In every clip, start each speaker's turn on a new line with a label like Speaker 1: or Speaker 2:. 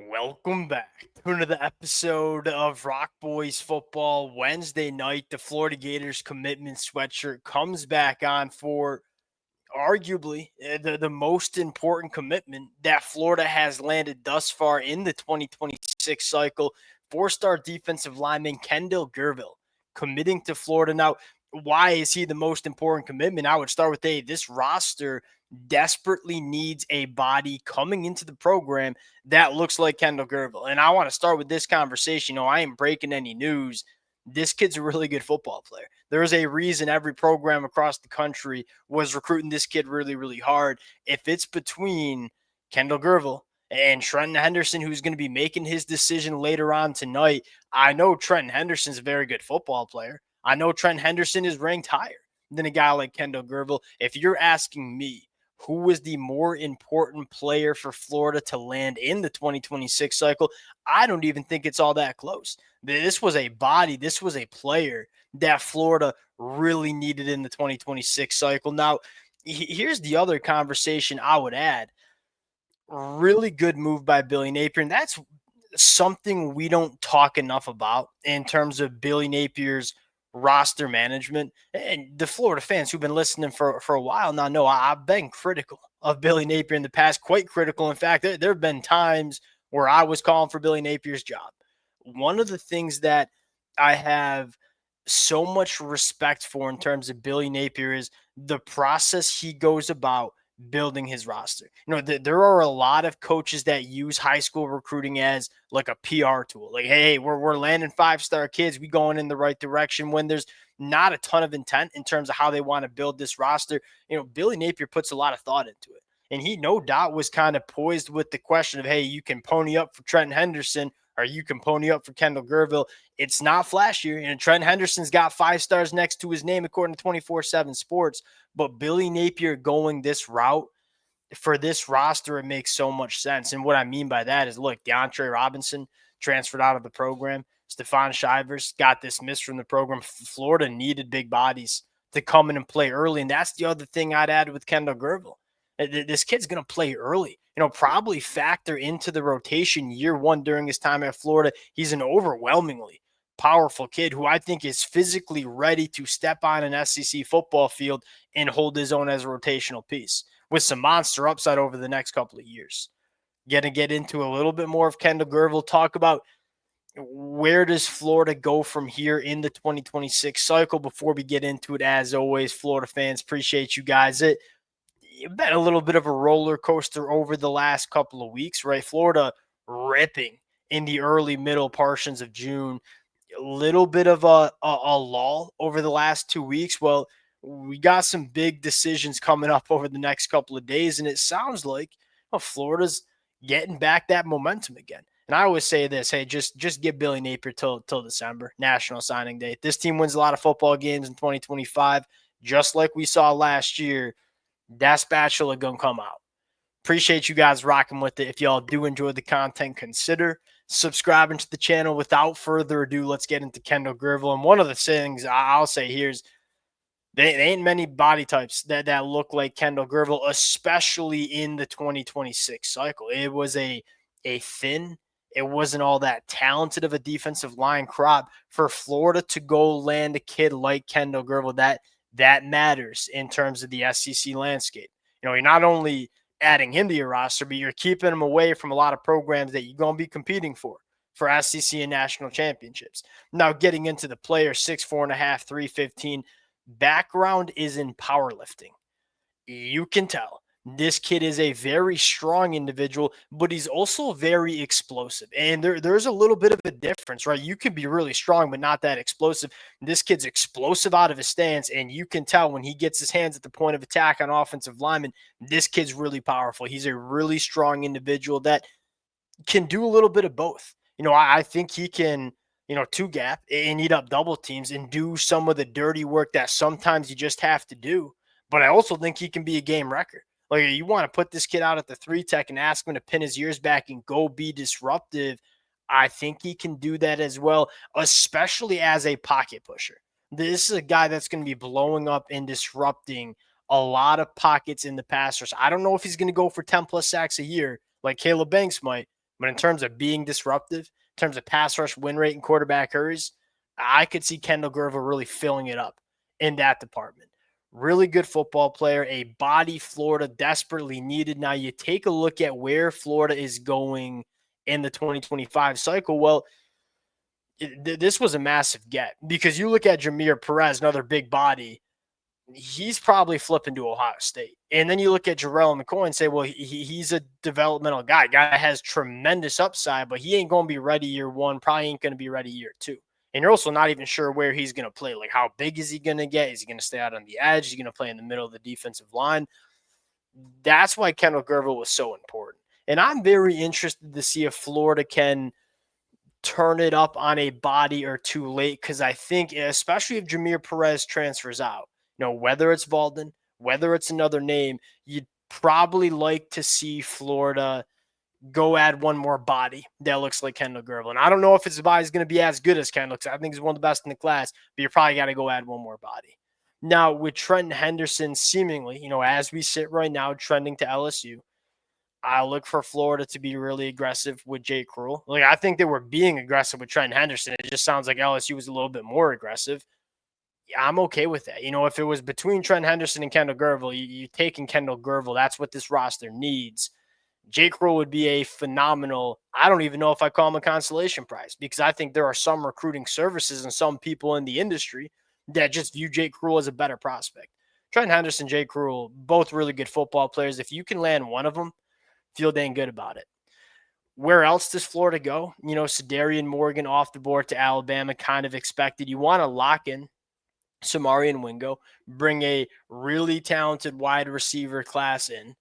Speaker 1: Welcome back to another episode of Rock Boys Football. Wednesday night, the Florida Gators commitment sweatshirt comes back on for arguably the most important commitment that Florida has landed thus far in the 2026 cycle. Four-star defensive lineman Kendall Guervil committing to Florida. Now, why is he the most important commitment? I would start with this roster desperately needs a body coming into the program that looks like Kendall Guervil. And I want to start with this conversation. I ain't breaking any news. This kid's a really good football player. There's a reason every program across the country was recruiting this kid really, really hard. If it's between Kendall Guervil and Trenton Henderson, who's going to be making his decision later on tonight, I know Trenton Henderson's a very good football player. I know Trenton Henderson is ranked higher than a guy like Kendall Guervil. If you're asking me who was the more important player for Florida to land in the 2026 cycle, I don't even think it's all that close. This was a body, this was a player that Florida really needed in the 2026 cycle. Now, here's the other conversation I would add. Really good move by Billy Napier, and that's something we don't talk enough about in terms of Billy Napier's roster management. And the Florida fans who've been listening for a while now know I've been critical of Billy Napier in the past, quite critical. In fact, there have been times where I was calling for Billy Napier's job. One of the things that I have so much respect for in terms of Billy Napier is the process he goes about building his roster. There are a lot of coaches that use high school recruiting as like a PR tool. Like, hey, we're landing five-star kids. We going in the right direction when there's not a ton of intent in terms of how they want to build this roster. Billy Napier puts a lot of thought into it. And he no doubt was kind of poised with the question of, hey, you can pony up for Trenton Henderson or you can pony up for Kendall Guervil. It's not flashier. Trent Henderson's got 5 stars next to his name, according to 24/7 Sports. But Billy Napier going this route for this roster, it makes so much sense. And what I mean by that is, look, DeAndre Robinson transferred out of the program. Stephon Shivers got dismissed from the program. Florida needed big bodies to come in and play early. And that's the other thing I'd add with Kendall Guervil. This kid's going to play early, probably factor into the rotation year one during his time at Florida. He's an overwhelmingly powerful kid who I think is physically ready to step on an SEC football field and hold his own as a rotational piece with some monster upside over the next couple of years. Going to get into a little bit more of Kendall Guervil, talk about where does Florida go from here in the 2026 cycle before we get into it. As always, Florida fans, appreciate you guys. It's been a little bit of a roller coaster over the last couple of weeks, right? Florida ripping in the early middle portions of June. A little bit of a lull over the last 2 weeks. Well, we got some big decisions coming up over the next couple of days, and it sounds like Florida's getting back that momentum again. And I always say this, hey, just give Billy Napier till December, National Signing Day. This team wins a lot of football games in 2025, just like we saw last year. That spatula gonna come out. Appreciate you guys rocking with it. If y'all do enjoy the content, consider subscribing to the channel. Without further ado, let's get into Kendall Guervil. And one of the things I'll say here is there ain't many body types that look like Kendall Guervil, especially in the 2026 cycle. It was a thin, it wasn't all that talented of a defensive line crop. For Florida to go land a kid like Kendall Guervil, that matters in terms of the SEC landscape. You're not only adding him to your roster, but you're keeping him away from a lot of programs that you're going to be competing for SEC and national championships. Now, getting into the player, 6'4.5", 315, background is in powerlifting. You can tell this kid is a very strong individual, but he's also very explosive. And there's a little bit of a difference, right? You can be really strong, but not that explosive. This kid's explosive out of his stance, and you can tell when he gets his hands at the point of attack on offensive linemen, this kid's really powerful. He's a really strong individual that can do a little bit of both. I think he can, two gap and eat up double teams and do some of the dirty work that sometimes you just have to do. But I also think he can be a game wrecker. Like, you want to put this kid out at the 3-tech and ask him to pin his ears back and go be disruptive. I think he can do that as well, especially as a pocket pusher. This is a guy that's going to be blowing up and disrupting a lot of pockets in the passers. I don't know if he's going to go for 10 plus sacks a year like Caleb Banks might, But in terms of being disruptive, in terms of pass rush win rate and quarterback hurries, I could see Kendall Guervil really filling it up in that department. Really good football player, a body Florida desperately needed. Now you take a look at where Florida is going in the 2025 cycle. Well, this was a massive get because you look at Jameer Perez, another big body. He's probably flipping to Ohio State. And then you look at Jarrell McCoy and say, well, he's a developmental guy. Guy that has tremendous upside, but he ain't going to be ready year one, probably ain't going to be ready year two. And you're also not even sure where he's going to play. Like, how big is he going to get? Is he going to stay out on the edge? Is he going to play in the middle of the defensive line? That's why Kendall Guervil was so important. And I'm very interested to see if Florida can turn it up on a body or two late, because I think, especially if Jameer Perez transfers out, whether it's Valden, whether it's another name, you'd probably like to see Florida go add one more body that looks like Kendall Guervil. And I don't know if his body's going to be as good as Kendall, because I think he's one of the best in the class, but you probably got to go add one more body. Now, with Trenton Henderson seemingly, as we sit right now, trending to LSU, I look for Florida to be really aggressive with Jay Cruel. Like, I think they were being aggressive with Trenton Henderson. It just sounds like LSU was a little bit more aggressive. I'm okay with that. If it was between Trent Henderson and Kendall Guervil, you taking Kendall Guervil. That's what this roster needs. Jake Cruel would be a phenomenal, I don't even know if I call him a consolation prize, because I think there are some recruiting services and some people in the industry that just view Jake Cruel as a better prospect. Trent Henderson, Jake Cruel, both really good football players. If you can land one of them, feel dang good about it. Where else does Florida go? Sedarian Morgan off the board to Alabama, kind of expected. You want to lock in Samarian Wingo, bring a really talented wide receiver class in.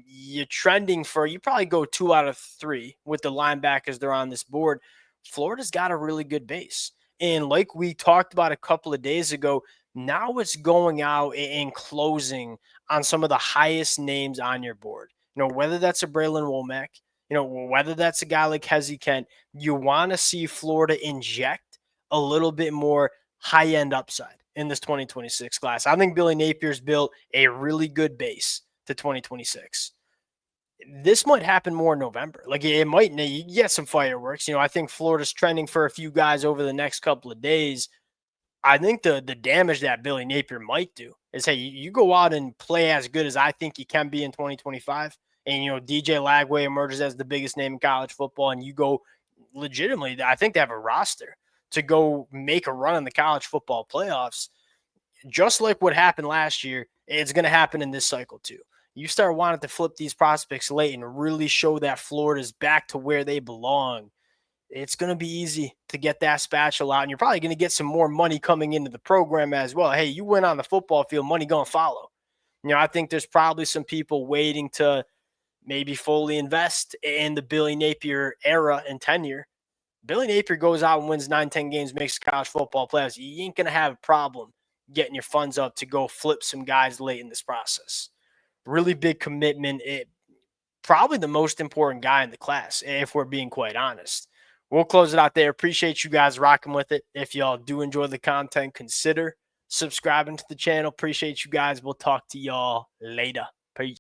Speaker 1: You're trending for, you probably go 2 out of 3 with the linebackers they're on this board. Florida's got a really good base. And like we talked about a couple of days ago, now it's going out and closing on some of the highest names on your board. Whether that's a Braylon Womack, whether that's a guy like Hezzy Kent, you want to see Florida inject a little bit more high-end upside in this 2026 class. I think Billy Napier's built a really good base to 2026. This might happen more in November. Like, it might, you get some fireworks. I think Florida's trending for a few guys over the next couple of days. I think the damage that Billy Napier might do is, hey, you go out and play as good as I think you can be in 2025, and, DJ Lagway emerges as the biggest name in college football, and you go legitimately, I think they have a roster to go make a run in the college football playoffs. Just like what happened last year, it's going to happen in this cycle too. You start wanting to flip these prospects late and really show that Florida's back to where they belong. It's going to be easy to get that spatula out, and you're probably going to get some more money coming into the program as well. Hey, you went on the football field, money going to follow. I think there's probably some people waiting to maybe fully invest in the Billy Napier era and tenure. Billy Napier goes out and wins 9-10 games, makes college football playoffs. You ain't going to have a problem getting your funds up to go flip some guys late in this process. Really big commitment. Probably the most important guy in the class, if we're being quite honest. We'll close it out there. Appreciate you guys rocking with it. If y'all do enjoy the content, consider subscribing to the channel. Appreciate you guys. We'll talk to y'all later.